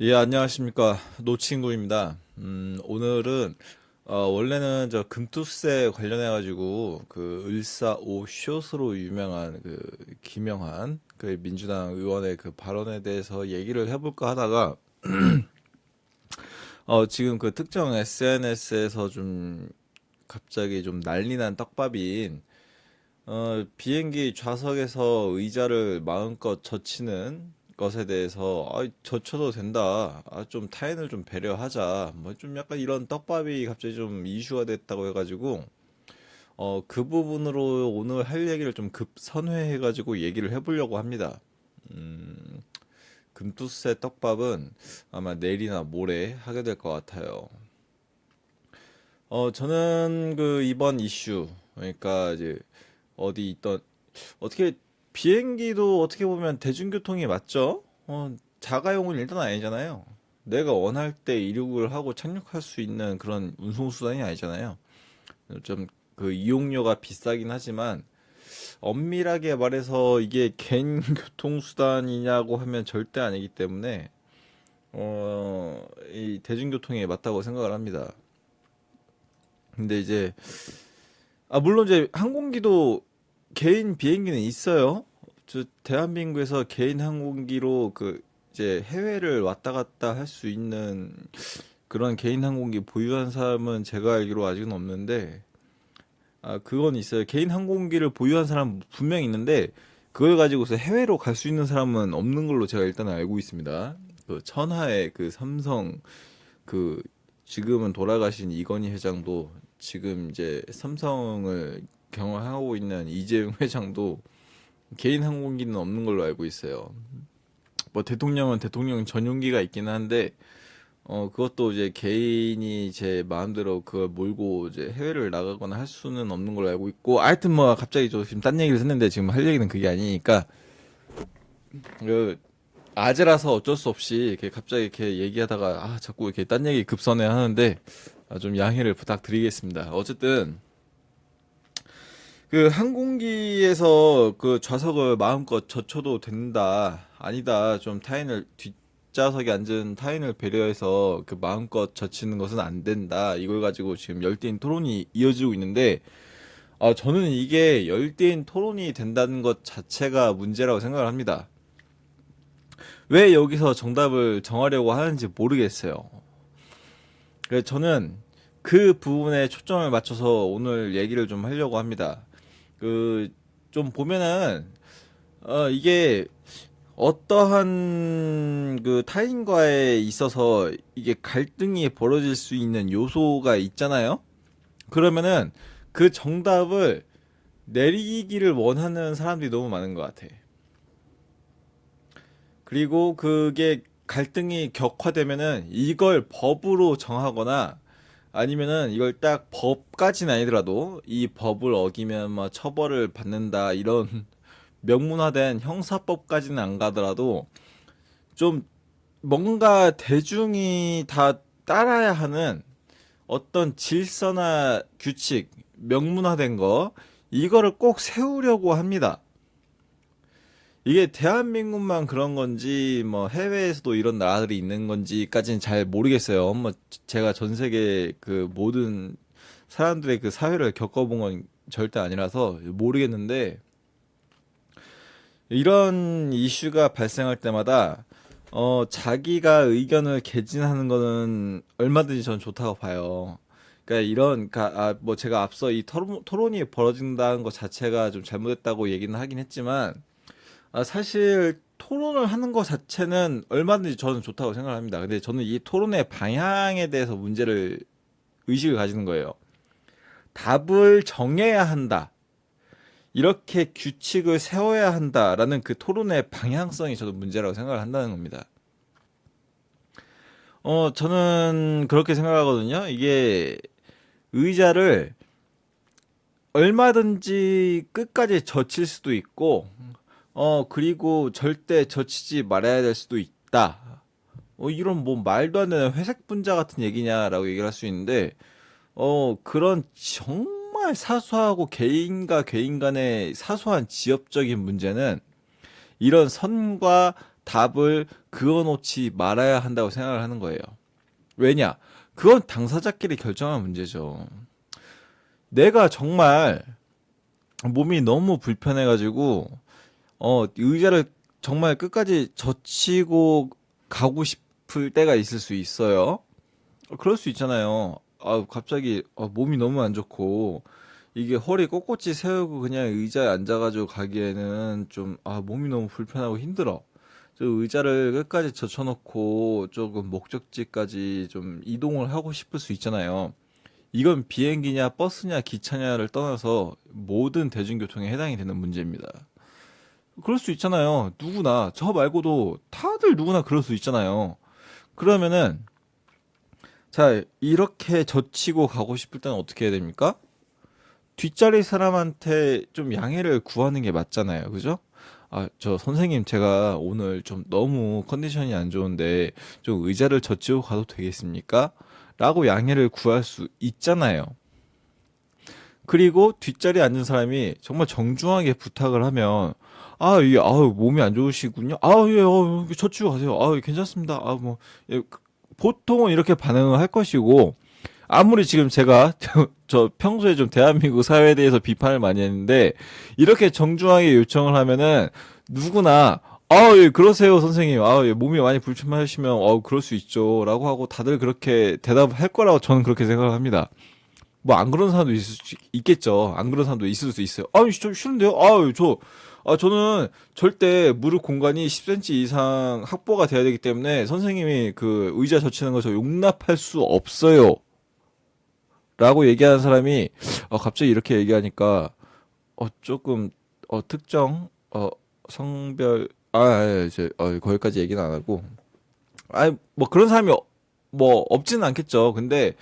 예, 안녕하십니까. 노친구입니다. 오늘은, 원래는 저 금투세 관련해가지고, 그 을사 오숏으로 유명한 그 김영한 그 민주당 의원의 그 발언에 대해서 얘기를 해볼까 하다가, 지금 그 특정 SNS에서 좀 갑자기 좀 난리 난 떡밥인, 비행기 좌석에서 의자를 마음껏 젖히는 것에 대해서 젖혀도 된다. 좀 타인을 좀 배려하자. 뭐 좀 약간 이런 떡밥이 갑자기 좀 이슈가 됐다고 해가지고 그 부분으로 오늘 할 얘기를 좀 급선회해가지고 얘기를 해보려고 합니다. 금투세 떡밥은 아마 내일이나 모레 하게 될 것 같아요. 저는 그 이번 이슈, 그러니까 이제 어디 있던 어떻게 비행기도 어떻게 보면 대중교통이 맞죠? 자가용은 일단 아니잖아요. 내가 원할 때 이륙을 하고 착륙할 수 있는 그런 운송수단이 아니잖아요. 좀 그 이용료가 비싸긴 하지만 엄밀하게 말해서 이게 개인 교통수단이냐고 하면 절대 아니기 때문에 이 대중교통에 맞다고 생각을 합니다. 근데 이제 물론 이제 항공기도 개인 비행기는 있어요. 저 대한민국에서 개인 항공기로 그 이제 해외를 왔다 갔다 할 수 있는 그런 개인 항공기 보유한 사람은 제가 알기로 아직은 없는데, 그건 있어요. 개인 항공기를 보유한 사람 분명히 있는데, 그걸 가지고서 해외로 갈 수 있는 사람은 없는 걸로 제가 일단 알고 있습니다. 그 천하의 그 삼성 그 지금은 돌아가신 이건희 회장도 지금 이제 삼성을 경영하고 있는 이재용 회장도 개인 항공기는 없는 걸로 알고 있어요. 뭐 대통령은 대통령 전용기가 있긴 한데 그것도 이제 개인이 제 마음대로 그걸 몰고 이제 해외를 나가거나 할 수는 없는 걸로 알고 있고, 하여튼 뭐 갑자기 저 지금 딴 얘기를 했는데 지금 할 얘기는 그게 아니니까 그 아재라서 어쩔 수 없이 이렇게 갑자기 이렇게 얘기하다가 자꾸 이렇게 딴 얘기 급선회 하는데 좀 양해를 부탁드리겠습니다. 어쨌든 그 항공기에서 그 좌석을 마음껏 젖혀도 된다. 아니다. 좀 타인을 뒷좌석에 앉은 타인을 배려해서 그 마음껏 젖히는 것은 안 된다. 이걸 가지고 지금 열띤 토론이 이어지고 있는데 저는 이게 열띤 토론이 된다는 것 자체가 문제라고 생각을 합니다. 왜 여기서 정답을 정하려고 하는지 모르겠어요. 그래서 저는 그 부분에 초점을 맞춰서 오늘 얘기를 좀 하려고 합니다. 그, 좀 보면은, 이게 어떠한 그 타인과에 있어서 이게 갈등이 벌어질 수 있는 요소가 있잖아요? 그러면은 그 정답을 내리기를 원하는 사람들이 너무 많은 것 같아. 그리고 그게 갈등이 격화되면은 이걸 법으로 정하거나 아니면은 이걸 딱 법까지는 아니더라도 이 법을 어기면 뭐 처벌을 받는다 이런 명문화된 형사법까지는 안 가더라도 좀 뭔가 대중이 다 따라야 하는 어떤 질서나 규칙, 명문화된 거 이거를 꼭 세우려고 합니다. 이게 대한민국만 그런 건지 뭐 해외에서도 이런 나라들이 있는 건지까지는 잘 모르겠어요. 뭐 제가 전 세계 그 모든 사람들의 그 사회를 겪어본 건 절대 아니라서 모르겠는데, 이런 이슈가 발생할 때마다 자기가 의견을 개진하는 거는 얼마든지 전 좋다고 봐요. 그러니까 뭐 제가 앞서 이 토론이 벌어진다는 것 자체가 좀 잘못했다고 얘기는 하긴 했지만, 사실 토론을 하는 것 자체는 얼마든지 저는 좋다고 생각합니다. 근데 저는 이 토론의 방향에 대해서 문제를 의식을 가지는 거예요. 답을 정해야 한다. 이렇게 규칙을 세워야 한다라는 그 토론의 방향성이 저도 문제라고 생각을 한다는 겁니다. 저는 그렇게 생각하거든요. 이게 의자를 얼마든지 끝까지 젖힐 수도 있고, 그리고 절대 젖히지 말아야 될 수도 있다. 이런 뭐 말도 안 되는 회색 분자 같은 얘기냐라고 얘기를 할 수 있는데, 그런 정말 사소하고 개인과 개인 간의 사소한 지엽적인 문제는 이런 선과 답을 그어놓지 말아야 한다고 생각을 하는 거예요. 왜냐? 그건 당사자끼리 결정한 문제죠. 내가 정말 몸이 너무 불편해가지고 의자를 정말 끝까지 젖히고 가고 싶을 때가 있을 수 있어요. 그럴 수 있잖아요. 갑자기 몸이 너무 안 좋고 이게 허리 꼿꼿이 세우고 그냥 의자에 앉아가지고 가기에는 좀 몸이 너무 불편하고 힘들어. 저 의자를 끝까지 젖혀놓고 조금 목적지까지 좀 이동을 하고 싶을 수 있잖아요. 이건 비행기냐 버스냐 기차냐를 떠나서 모든 대중교통에 해당이 되는 문제입니다. 그럴 수 있잖아요. 누구나 저 말고도 다들 누구나 그럴 수 있잖아요. 그러면은 자 이렇게 젖히고 가고 싶을 때는 어떻게 해야 됩니까? 뒷자리 사람한테 좀 양해를 구하는 게 맞잖아요. 그죠? 저 선생님 제가 오늘 좀 너무 컨디션이 안 좋은데 좀 의자를 젖히고 가도 되겠습니까? 라고 양해를 구할 수 있잖아요. 그리고 뒷자리에 앉은 사람이 정말 정중하게 부탁을 하면 예, 몸이 안 좋으시군요. 예, 젖히고 가세요. 괜찮습니다. 예, 보통은 이렇게 반응을 할 것이고 아무리 지금 제가 저 평소에 좀 대한민국 사회에 대해서 비판을 많이 했는데 이렇게 정중하게 요청을 하면은 누구나 예, 그러세요, 선생님. 예, 몸이 많이 불편하시면 그럴 수 있죠라고 하고 다들 그렇게 대답할 거라고 저는 그렇게 생각을 합니다. 뭐 안 그런 사람도 있겠죠. 안 그런 사람도 있을 수 있어요. 좀 싫은데요? 저는 절대 무릎 공간이 10cm 이상 확보가 돼야 되기 때문에 선생님이 그 의자 젖히는 거 저 용납할 수 없어요. 라고 얘기하는 사람이 갑자기 이렇게 얘기하니까 조금 특정 성별 이제 거기까지 얘기는 안 하고 뭐 그런 사람이 뭐 없지는 않겠죠. 근데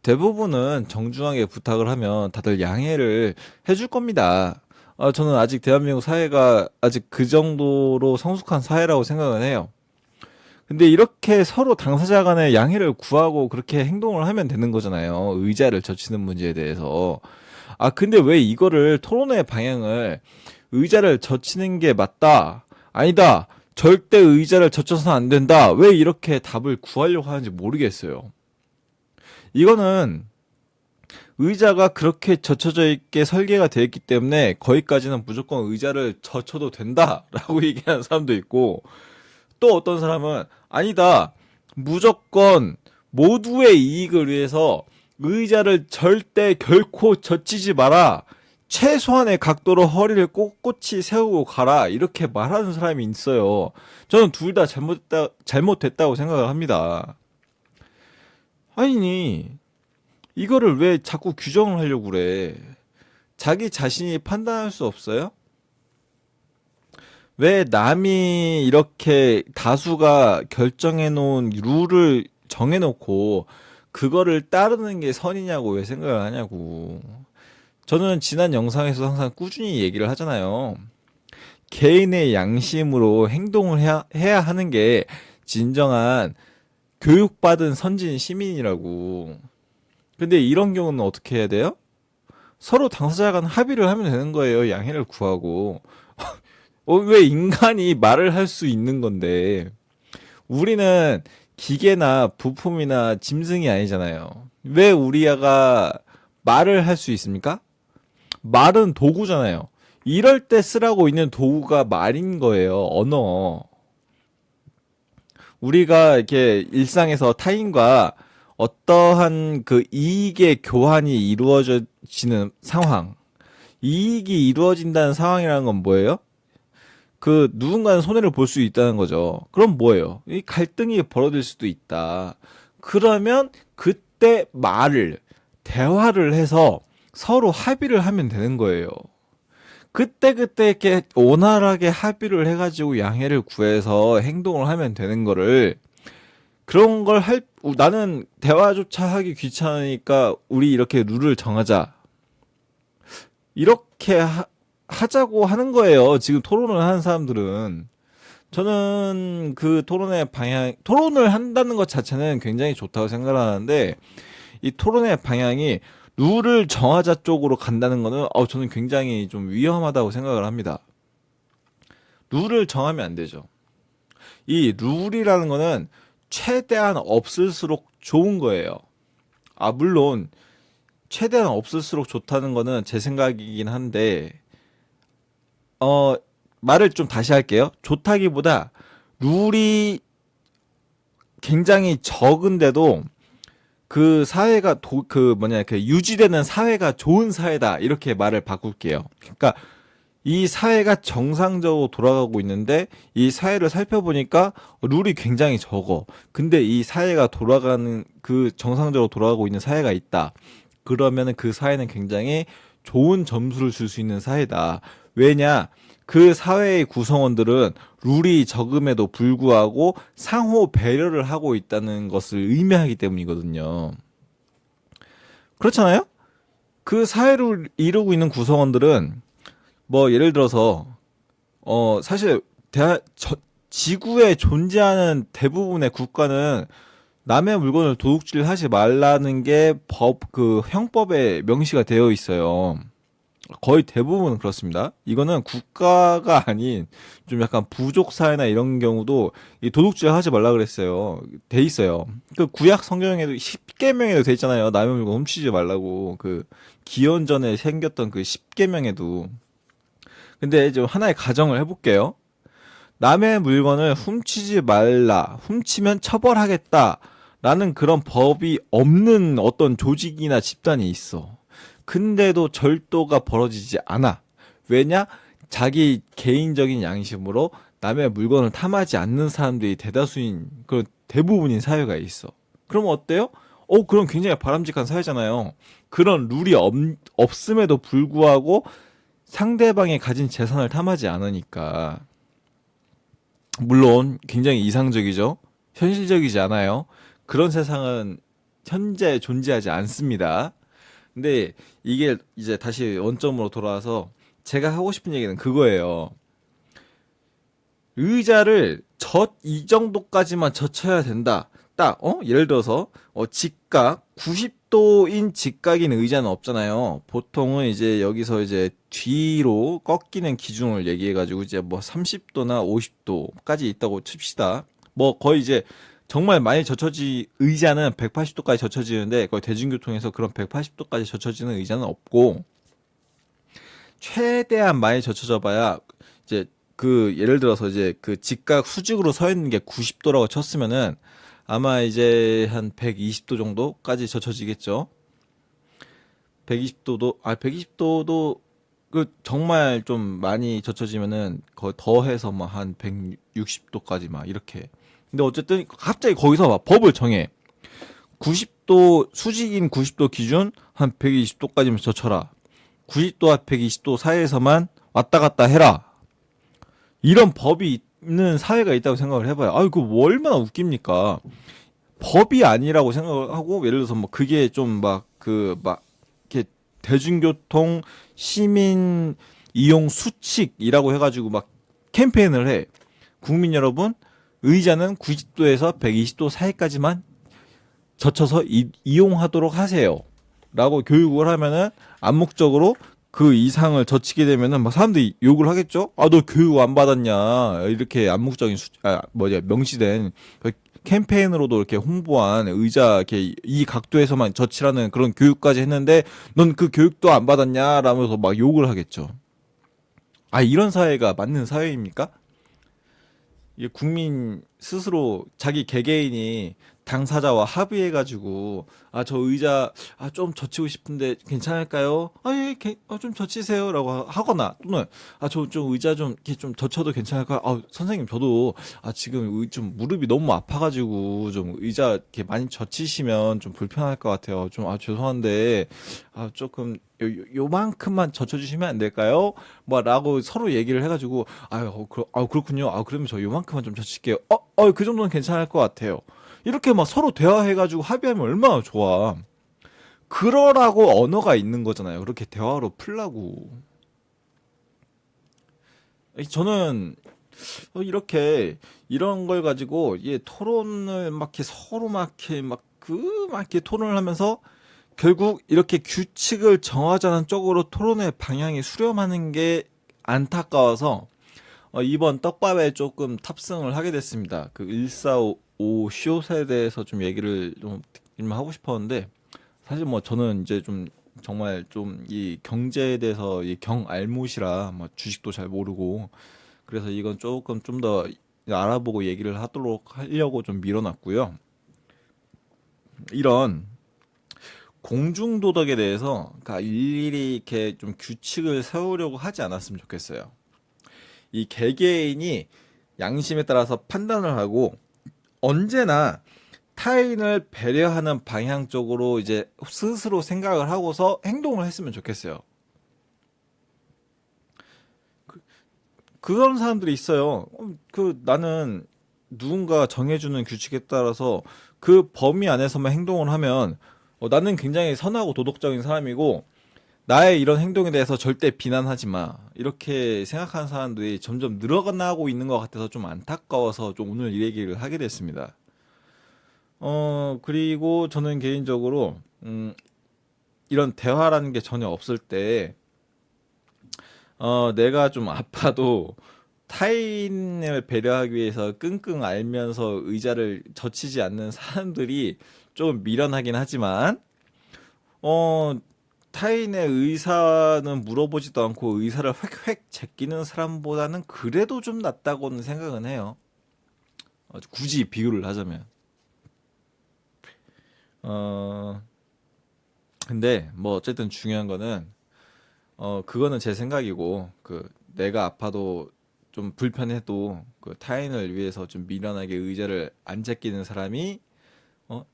대부분은 정중하게 부탁을 하면 다들 양해를 해줄 겁니다. 저는 아직 대한민국 사회가 아직 그 정도로 성숙한 사회라고 생각은 해요. 근데 이렇게 서로 당사자 간에 양해를 구하고 그렇게 행동을 하면 되는 거잖아요. 의자를 젖히는 문제에 대해서. 근데 왜 이거를 토론의 방향을 의자를 젖히는 게 맞다. 아니다. 절대 의자를 젖혀서는 안 된다. 왜 이렇게 답을 구하려고 하는지 모르겠어요. 이거는 의자가 그렇게 젖혀져 있게 설계가 되어 있기 때문에 거기까지는 무조건 의자를 젖혀도 된다라고 얘기하는 사람도 있고 또 어떤 사람은 아니다. 무조건 모두의 이익을 위해서 의자를 절대 결코 젖히지 마라. 최소한의 각도로 허리를 꼿꼿이 세우고 가라. 이렇게 말하는 사람이 있어요. 저는 둘 다 잘못됐다고 생각을 합니다. 아니, 이거를 왜 자꾸 규정을 하려고 그래? 자기 자신이 판단할 수 없어요? 왜 남이 이렇게 다수가 결정해 놓은 룰을 정해 놓고 그거를 따르는 게 선이냐고 왜 생각을 하냐고. 저는 지난 영상에서 항상 꾸준히 얘기를 하잖아요. 개인의 양심으로 행동을 해야 하는 게 진정한 교육받은 선진 시민이라고. 근데 이런 경우는 어떻게 해야 돼요? 서로 당사자 간 합의를 하면 되는 거예요. 양해를 구하고. 왜 인간이 말을 할 수 있는 건데 우리는 기계나 부품이나 짐승이 아니잖아요. 왜 우리가 말을 할 수 있습니까? 말은 도구잖아요. 이럴 때 쓰라고 있는 도구가 말인 거예요. 언어. 우리가 이렇게 일상에서 타인과 어떠한 그 이익의 교환이 이루어지는 상황. 이익이 이루어진다는 상황이라는 건 뭐예요? 그 누군가는 손해를 볼 수 있다는 거죠. 그럼 뭐예요? 이 갈등이 벌어질 수도 있다. 그러면 그때 대화를 해서 서로 합의를 하면 되는 거예요. 그때 이렇게 원활하게 합의를 해가지고 양해를 구해서 행동을 하면 되는 거를 그런 걸 나는 대화조차 하기 귀찮으니까 우리 이렇게 룰을 정하자. 이렇게 하자고 하는 거예요. 지금 토론을 하는 사람들은. 저는 그 토론을 한다는 것 자체는 굉장히 좋다고 생각을 하는데, 이 토론의 방향이 룰을 정하자 쪽으로 간다는 거는, 저는 굉장히 좀 위험하다고 생각을 합니다. 룰을 정하면 안 되죠. 이 룰이라는 거는 최대한 없을수록 좋은 거예요. 물론 최대한 없을수록 좋다는 거는 제 생각이긴 한데 말을 좀 다시 할게요. 좋다기보다 룰이 굉장히 적은데도 그 사회가 유지되는 사회가 좋은 사회다 이렇게 말을 바꿀게요. 그러니까 이 사회가 정상적으로 돌아가고 있는데 이 사회를 살펴보니까 룰이 굉장히 적어. 근데 이 사회가 정상적으로 돌아가고 있는 사회가 있다. 그러면은 그 사회는 굉장히 좋은 점수를 줄 수 있는 사회다. 왜냐? 그 사회의 구성원들은 룰이 적음에도 불구하고 상호 배려를 하고 있다는 것을 의미하기 때문이거든요. 그렇잖아요? 그 사회를 이루고 있는 구성원들은 예를 들어서 사실 지구에 존재하는 대부분의 국가는 남의 물건을 도둑질하지 말라는 게 형법에 명시가 되어 있어요. 거의 대부분은 그렇습니다. 이거는 국가가 아닌 좀 약간 부족 사회나 이런 경우도 이 도둑질 하지 말라 그랬어요. 돼 있어요. 그 구약 성경에도 10계명에도 돼 있잖아요. 남의 물건 훔치지 말라고. 그 기원전에 생겼던 그 10계명에도. 근데 좀 하나의 가정을 해볼게요. 남의 물건을 훔치지 말라. 훔치면 처벌하겠다. 라는 그런 법이 없는 어떤 조직이나 집단이 있어. 근데도 절도가 벌어지지 않아. 왜냐? 자기 개인적인 양심으로 남의 물건을 탐하지 않는 사람들이 대부분인 사회가 있어. 그럼 어때요? 그럼 굉장히 바람직한 사회잖아요. 그런 룰이 없음에도 불구하고 상대방이 가진 재산을 탐하지 않으니까. 물론 굉장히 이상적이죠. 현실적이지 않아요. 그런 세상은 현재 존재하지 않습니다. 근데 이게 이제 다시 원점으로 돌아와서 제가 하고 싶은 얘기는 그거예요. 의자를 이 정도까지만 젖혀야 된다. 예를 들어서 직각 90도인 직각인 의자는 없잖아요. 보통은 이제 여기서 이제 뒤로 꺾이는 기준을 얘기해가지고 이제 30도나 50도까지 있다고 칩시다. 거의 이제 정말 많이 의자는 180도까지 젖혀지는데 거의 대중교통에서 그런 180도까지 젖혀지는 의자는 없고 최대한 많이 젖혀져 봐야 이제 예를 들어서 이제 그 직각 수직으로 서 있는 게 90도라고 쳤으면은 아마 이제 한 120도 정도까지 젖혀지겠죠. 120도도 정말 좀 많이 젖혀지면은 거의 더해서 한 160도까지 이렇게. 근데 어쨌든 갑자기 거기서 법을 정해. 90도 수직인 90도 기준 한 120도까지만 젖혀라. 90도와 120도 사이에서만 왔다 갔다 해라. 이런 법이 있는 사회가 있다고 생각을 해봐요. 그거 얼마나 웃깁니까? 법이 아니라고 생각하고 예를 들어서 그게 좀 이렇게 대중교통 시민 이용 수칙이라고 해가지고 캠페인을 해. 국민 여러분, 의자는 90도에서 120도 사이까지만 젖혀서 이용하도록 하세요. 라고 교육을 하면은 암묵적으로 그 이상을 젖히게 되면은 사람들이 욕을 하겠죠? 너 교육 안 받았냐. 이렇게 암묵적인 명시된 캠페인으로도 이렇게 홍보한 의자 이렇게 이 각도에서만 젖히라는 그런 교육까지 했는데 넌 그 교육도 안 받았냐? 라면서 욕을 하겠죠. 이런 사회가 맞는 사회입니까? 이게 국민 스스로 자기 개개인이 당사자와 합의해가지고 저 의자 좀 젖히고 싶은데 괜찮을까요? 예, 좀 젖히세요라고 하거나 또는 저 좀 의자 좀 이렇게 좀 젖혀도 괜찮을까요? 선생님 저도 지금 좀 무릎이 너무 아파가지고 좀 의자 이렇게 많이 젖히시면 좀 불편할 것 같아요. 좀 죄송한데 조금 요만큼만 젖혀주시면 안 될까요? 라고 서로 얘기를 해가지고 그렇군요. 그러면 저 요만큼만 좀 젖힐게요. 그 정도는 괜찮을 것 같아요. 이렇게 서로 대화해가지고 합의하면 얼마나 좋아. 그러라고 언어가 있는 거잖아요. 그렇게 대화로 풀라고. 저는 이렇게 이런 걸 가지고 토론을 이렇게 서로 이렇게 토론을 하면서 결국 이렇게 규칙을 정하자는 쪽으로 토론의 방향이 수렴하는 게 안타까워서 이번 떡밥에 조금 탑승을 하게 됐습니다. 그 145 숏에 대해서 좀 얘기를 좀 하고 싶었는데, 사실 뭐 저는 이제 좀 정말 좀 이 경제에 대해서 이 경알못이라 뭐 주식도 잘 모르고, 그래서 이건 조금 좀 더 알아보고 얘기를 하도록 하려고 좀 밀어놨고요. 이런 공중도덕에 대해서 그러니까 일일이 이렇게 좀 규칙을 세우려고 하지 않았으면 좋겠어요. 이 개개인이 양심에 따라서 판단을 하고 언제나 타인을 배려하는 방향 쪽으로 이제 스스로 생각을 하고서 행동을 했으면 좋겠어요. 그런 사람들이 있어요. 나는 누군가 정해주는 규칙에 따라서 그 범위 안에서만 행동을 하면 나는 굉장히 선하고 도덕적인 사람이고 나의 이런 행동에 대해서 절대 비난하지 마. 이렇게 생각하는 사람들이 점점 늘어나고 있는 것 같아서 좀 안타까워서 좀 오늘 이 얘기를 하게 됐습니다. 그리고 저는 개인적으로, 이런 대화라는 게 전혀 없을 때, 내가 좀 아파도 타인을 배려하기 위해서 끙끙 앓면서 의자를 젖히지 않는 사람들이 좀 미련하긴 하지만, 어, 타인의 의사는 물어보지도 않고 의사를 획획 제끼는 사람보다는 그래도 좀 낫다고는 생각은 해요. 굳이 비교를 하자면. 어, 근데 뭐 어쨌든 중요한 거는 그거는 제 생각이고 내가 아파도 좀 불편해도 그 타인을 위해서 좀 미련하게 의자를 안 제끼는 사람이 어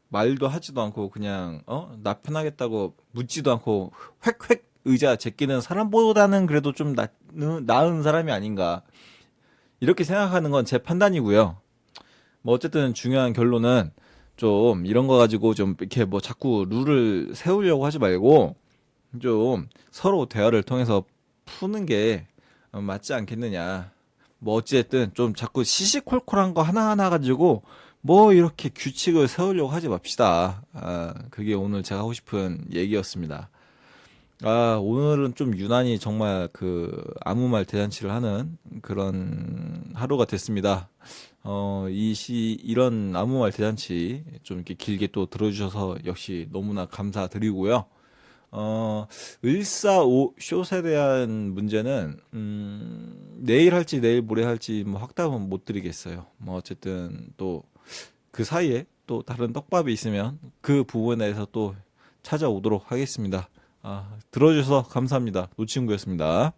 말도 하지도 않고 그냥 나 편하겠다고 묻지도 않고 획획 의자 제끼는 사람보다는 그래도 좀 나은 사람이 아닌가 이렇게 생각하는 건 제 판단이고요. 뭐 어쨌든 중요한 결론은 좀 이런 거 가지고 좀 이렇게 뭐 자꾸 룰을 세우려고 하지 말고 좀 서로 대화를 통해서 푸는 게 맞지 않겠느냐. 뭐 어찌됐든 좀 자꾸 시시콜콜한 거 하나하나 가지고 뭐 이렇게 규칙을 세우려고 하지 맙시다. 그게 오늘 제가 하고 싶은 얘기였습니다. 오늘은 좀 유난히 정말 아무 말 대잔치를 하는 그런 하루가 됐습니다. 이런 아무 말 대잔치 좀 이렇게 길게 또 들어주셔서 역시 너무나 감사드리고요. 145 숏에 대한 문제는, 내일 할지 내일 모레 할지 뭐 확답은 못 드리겠어요. 뭐 어쨌든 또 그 사이에 또 다른 떡밥이 있으면 그 부분에 대해서 또 찾아오도록 하겠습니다. 들어주셔서 감사합니다. 노친구였습니다.